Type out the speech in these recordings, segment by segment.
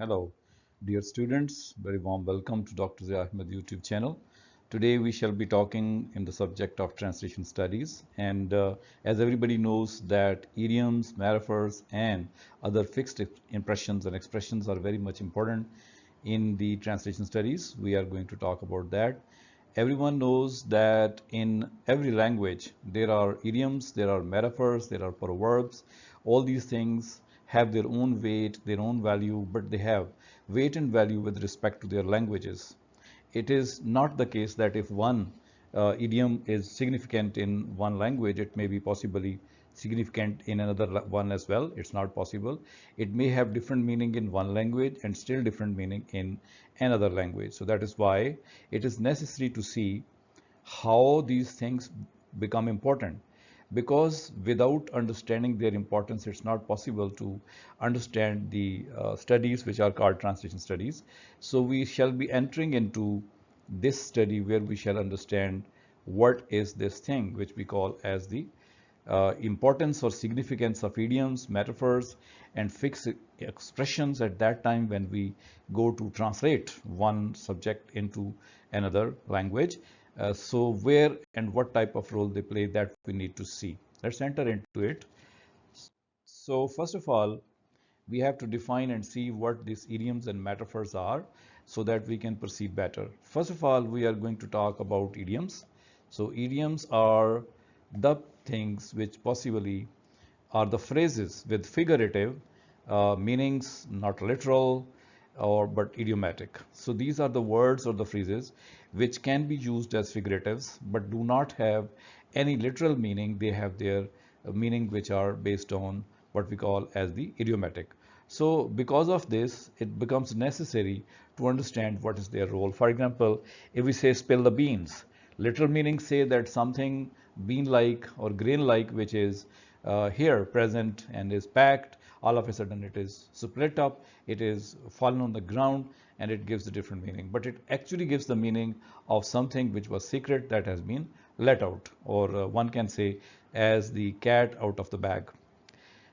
Hello, dear students. Very warm welcome to Dr. Zia Ahmed YouTube channel. Today we shall be talking in the subject of translation studies, and as everybody knows that idioms, metaphors, and other fixed impressions and expressions are very much important in the translation studies. We are going to talk about that. Everyone knows that in every language there are idioms, there are metaphors, there are proverbs. All these things have their own weight, their own value, but they have weight and value with respect to their languages. It is not the case that if one idiom is significant in one language, it may be possibly significant in another one as well. It's not possible. It may have different meaning in one language and still different meaning in another language. So that is why it is necessary to see how these things become important, because without understanding their importance it's not possible to understand the studies which are called translation studies. So we shall be entering into this study where we shall understand what is this thing which we call as the importance or significance of idioms, metaphors, and fixed expressions at that time when we go to translate one subject into another language. So where and what type of role they play, that we need to see. Let's enter into it. So first of all, we have to define and see what these idioms and metaphors are so that we can proceed better. First of all, we are going to talk about idioms. So idioms are the things which possibly are the phrases with figurative meanings, not literal or but idiomatic. So these are the words or the phrases which can be used as figuratives but do not have any literal meaning. They have their meaning which are based on what we call as the idiomatic. So because of this, it becomes necessary to understand what is their role. For example, if we say spill the beans, literal meaning say that something bean-like or grain-like which is here present and is packed, all of a sudden it is split up, it is fallen on the ground, and it gives a different meaning. But it actually gives the meaning of something which was secret that has been let out, or one can say as the cat out of the bag.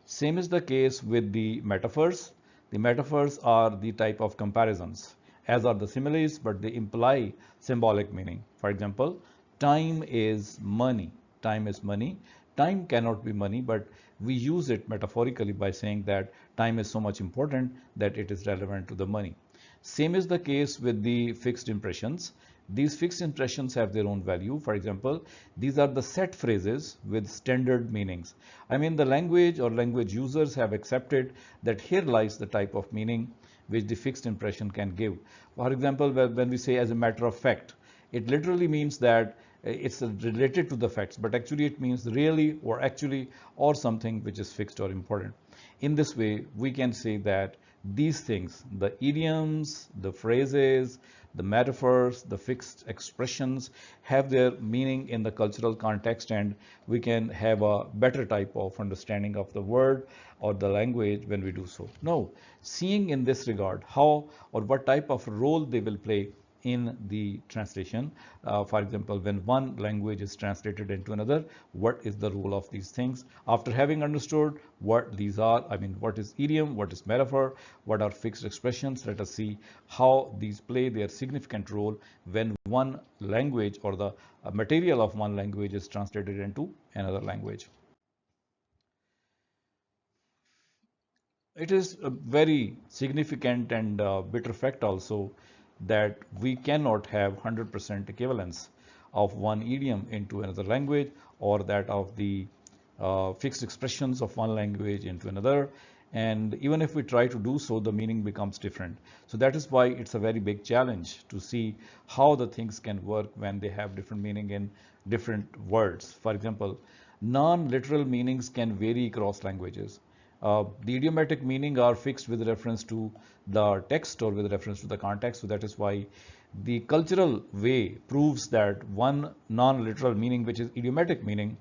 Same is the case with the metaphors. The metaphors are the type of comparisons, as are the similes, but they imply symbolic meaning. For example, time is money. Time is money. Time cannot be money, but we use it metaphorically by saying that time is so much important that it is relevant to the money. Same is the case with the fixed impressions. These fixed impressions have their own value. For example, these are the set phrases with standard meanings. I mean, the language or language users have accepted that here lies the type of meaning which the fixed impression can give. For example, when we say as a matter of fact, it literally means that it's related to the facts, but actually it means really or actually or something which is fixed or important. In this way, we can say that these things, the idioms, the phrases, the metaphors, the fixed expressions have their meaning in the cultural context, and we can have a better type of understanding of the word or the language when we do so. Now, seeing in this regard how or what type of role they will play in the translation. For example, when one language is translated into another, what is the role of these things? After having understood what these are, I mean, what is idiom, what is metaphor, what are fixed expressions, let us see how these play their significant role when one language or the material of one language is translated into another language. It is a very significant and bitter fact also that we cannot have 100% equivalence of one idiom into another language, or that of the fixed expressions of one language into another. And even if we try to do so, the meaning becomes different. So that is why it's a very big challenge to see how the things can work when they have different meaning in different words. For example, non-literal meanings can vary across languages. The idiomatic meaning are fixed with reference to the text or with reference to the context. So that is why the cultural way proves that one non-literal meaning, which is idiomatic meaning,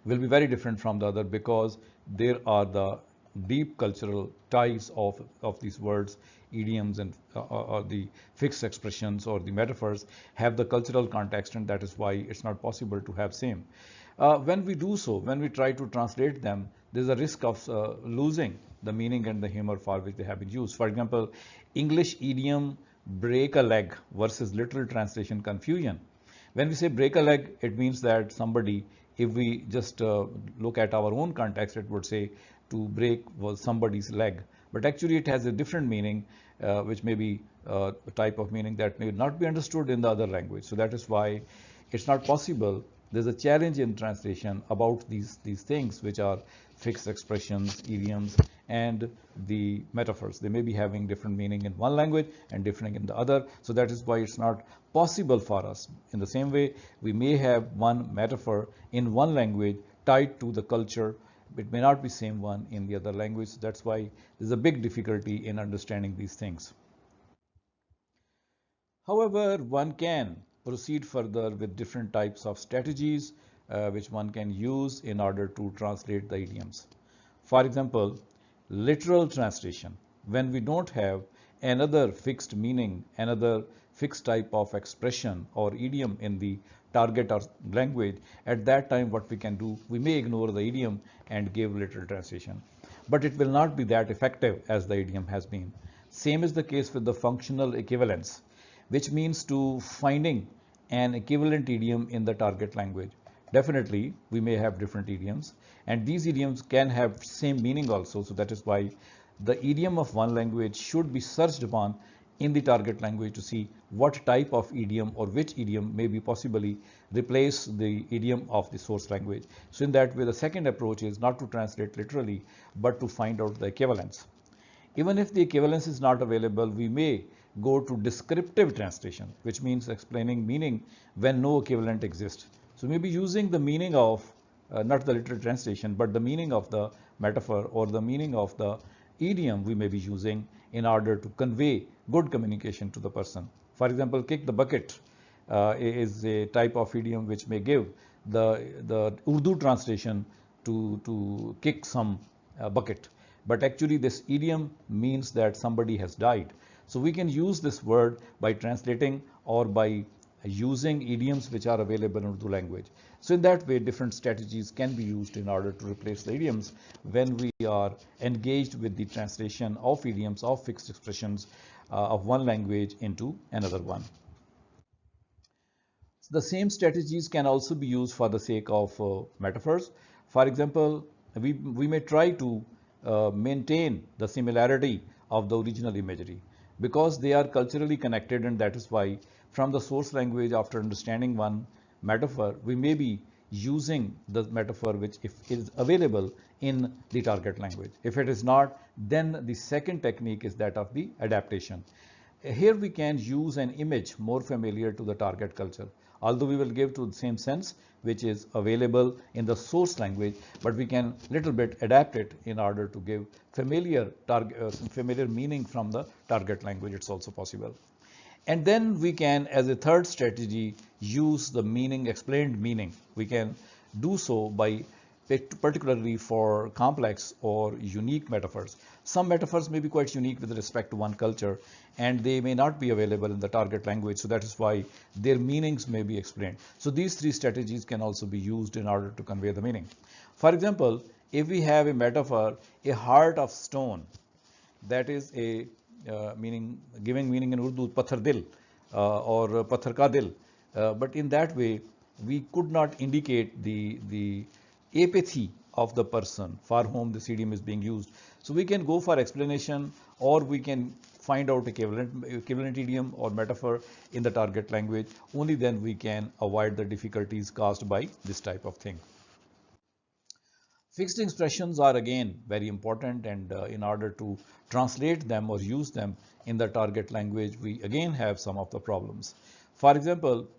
will be very different from the other, because there are the deep cultural ties of these words, idioms, and or the fixed expressions or the metaphors have the cultural context, and that is why it's not possible to have same. When we do so, when we try to translate them, there's a risk of losing the meaning and the humor for which they have been used. For example, English idiom break a leg versus literal translation confusion. When we say break a leg, it means that somebody, if we just look at our own context, it would say to break was somebody's leg. But actually it has a different meaning, which may be a type of meaning that may not be understood in the other language. So that is why it's not possible. There's a challenge in translation about these things, which are fixed expressions, idioms, and the metaphors. They may be having different meaning in one language and different in the other. So that is why it's not possible for us. In the same way, we may have one metaphor in one language tied to the culture. It may not be same one in the other language. So that's why there's a big difficulty in understanding these things. However, one can proceed further with different types of strategies which one can use in order to translate the idioms. For example, literal translation. When we don't have another fixed meaning, another fixed type of expression or idiom in the target or language, at that time what we can do, we may ignore the idiom and give literal translation. But it will not be that effective as the idiom has been. Same is the case with the functional equivalence, which means to finding an equivalent idiom in the target language. Definitely, we may have different idioms, and these idioms can have same meaning also. So that is why the idiom of one language should be searched upon in the target language to see what type of idiom or which idiom may be possibly replace the idiom of the source language. So in that way, the second approach is not to translate literally, but to find out the equivalence. Even if the equivalence is not available, we may go to descriptive translation, which means explaining meaning when no equivalent exists. So maybe using the meaning of, not the literal translation, but the meaning of the metaphor or the meaning of the idiom we may be using in order to convey good communication to the person. For example, kick the bucket is a type of idiom which may give the Urdu translation to kick some bucket. But actually this idiom means that somebody has died. So we can use this word by translating or by using idioms which are available in Urdu language. So in that way, different strategies can be used in order to replace the idioms when we are engaged with the translation of idioms, of fixed expressions of one language into another one. The same strategies can also be used for the sake of metaphors. For example, we may try to maintain the similarity of the original imagery because they are culturally connected, and that is why from the source language, after understanding one metaphor, we may be using the metaphor which if is available in the target language. If it is not, then the second technique is that of the adaptation. Here we can use an image more familiar to the target culture, although we will give to the same sense which is available in the source language, but we can little bit adapt it in order to give familiar meaning from the target language. It's also possible. And then we can, as a third strategy, use the meaning, explained meaning. We can do so by particularly for complex or unique metaphors. Some metaphors may be quite unique with respect to one culture, and they may not be available in the target language. So that is why their meanings may be explained. So these three strategies can also be used in order to convey the meaning. For example, if we have a metaphor, a heart of stone, that is a meaning, giving meaning in Urdu, pathar dil or pathar ka dil. But in that way, we could not indicate the apathy of the person for whom this idiom is being used. So we can go for explanation, or we can find out equivalent idiom or metaphor in the target language. Only then we can avoid the difficulties caused by this type of thing. Fixed expressions are again very important, and in order to translate them or use them in the target language, we again have some of the problems. For example,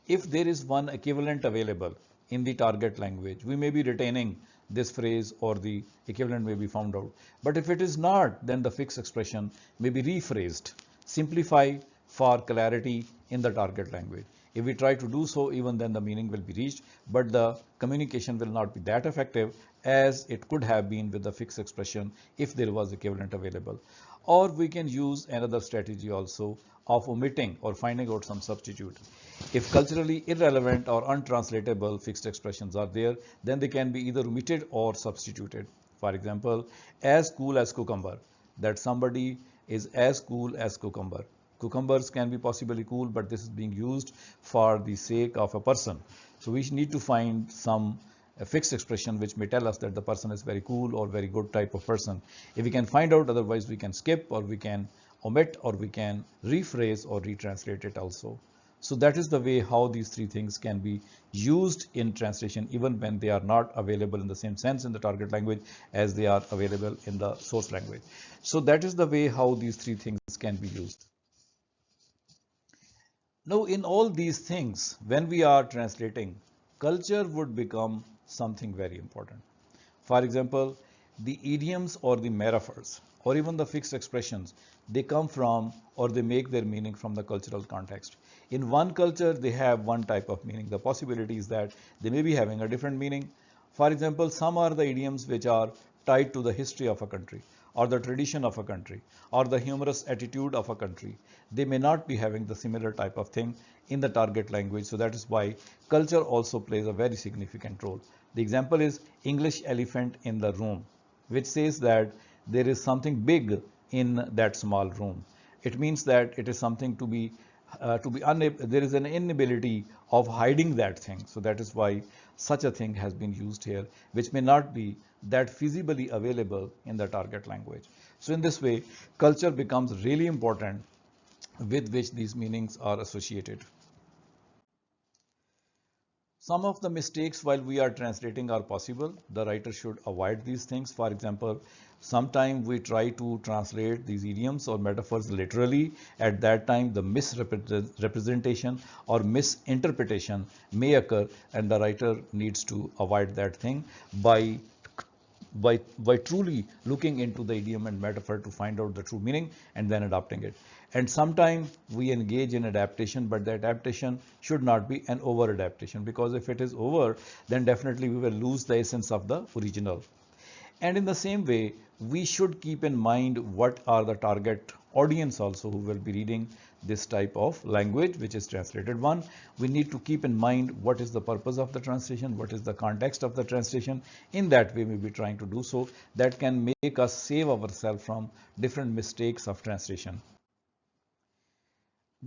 if there is one equivalent available in the target language, we may be retaining this phrase or the equivalent may be found out. But if it is not, then the fixed expression may be rephrased, simplified for clarity in the target language. If we try to do so, even then the meaning will be reached, but the communication will not be that effective as it could have been with the fixed expression if there was equivalent available. Or we can use another strategy also of omitting or finding out some substitute. If culturally irrelevant or untranslatable fixed expressions are there, then they can be either omitted or substituted. For example, as cool as cucumber, that somebody is as cool as cucumber. Cucumbers can be possibly cool, but this is being used for the sake of a person. So we need to find some a fixed expression which may tell us that the person is very cool or very good type of person. If we can find out, otherwise we can skip or we can omit or we can rephrase or retranslate it also. So that is the way how these three things can be used in translation, even when they are not available in the same sense in the target language as they are available in the source language. So that is the way how these three things can be used. Now, in all these things, when we are translating, culture would become something very important. For example, the idioms or the metaphors or even the fixed expressions, they come from or they make their meaning from the cultural context. In one culture, they have one type of meaning. The possibility is that they may be having a different meaning. For example, some are the idioms which are tied to the history of a country or the tradition of a country or the humorous attitude of a country. They may not be having the similar type of thing in the target language. So that is why culture also plays a very significant role. The example is English elephant in the room, which says that there is something big in that small room. It means that it is something to be unable, there is an inability of hiding that thing. So that is why such a thing has been used here, which may not be that feasibly available in the target language. So in this way, culture becomes really important with which these meanings are associated. Some of the mistakes while we are translating are possible. The writer should avoid these things. For example, sometimes we try to translate these idioms or metaphors literally. At that time, the misrepresentation or misinterpretation may occur, and the writer needs to avoid that thing by by truly looking into the idiom and metaphor to find out the true meaning and then adopting it. And sometimes we engage in adaptation, but the adaptation should not be an over adaptation, because if it is over, then definitely we will lose the essence of the original. And in the same way, we should keep in mind what are the target audience also who will be reading this type of language, which is translated one. We need to keep in mind what is the purpose of the translation, what is the context of the translation. In that way, we will be trying to do so. That can make us save ourselves from different mistakes of translation.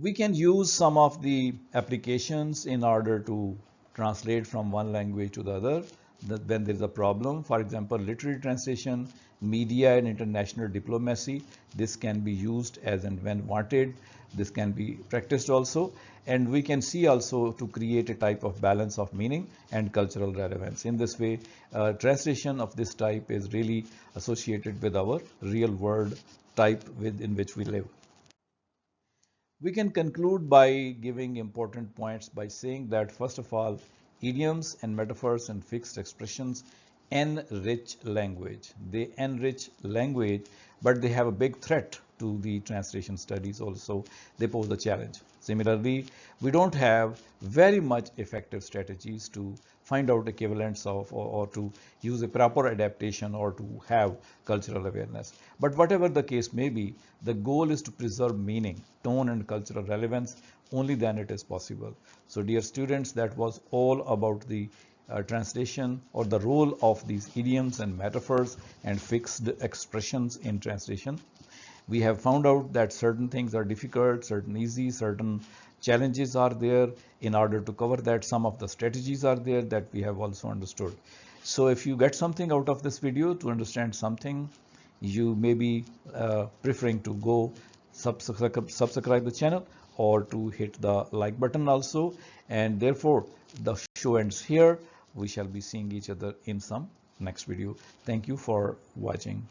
We can use some of the applications in order to translate from one language to the other when there is a problem. For example, literary translation, media and international diplomacy. This can be used as and when wanted. This can be practiced also. And we can see also to create a type of balance of meaning and cultural relevance. In this way, translation of this type is really associated with our real world type in which we live. We can conclude by giving important points by saying that, first of all, idioms and metaphors and fixed expressions enrich language. They enrich language, but they have a big threat to the translation studies also. They pose a challenge. Similarly, we don't have very much effective strategies to find out equivalents of or to use a proper adaptation or to have cultural awareness. But whatever the case may be, the goal is to preserve meaning, tone and cultural relevance. Only then it is possible. So dear students, that was all about the translation or the role of these idioms and metaphors and fixed expressions in translation. We have found out that certain things are difficult, certain easy, certain challenges are there. In order to cover that, some of the strategies are there that we have also understood. So if you get something out of this video, to understand something, you may be preferring to go subscribe the channel or to hit the like button also. And therefore, the show ends here. We shall be seeing each other in some next video. Thank you for watching.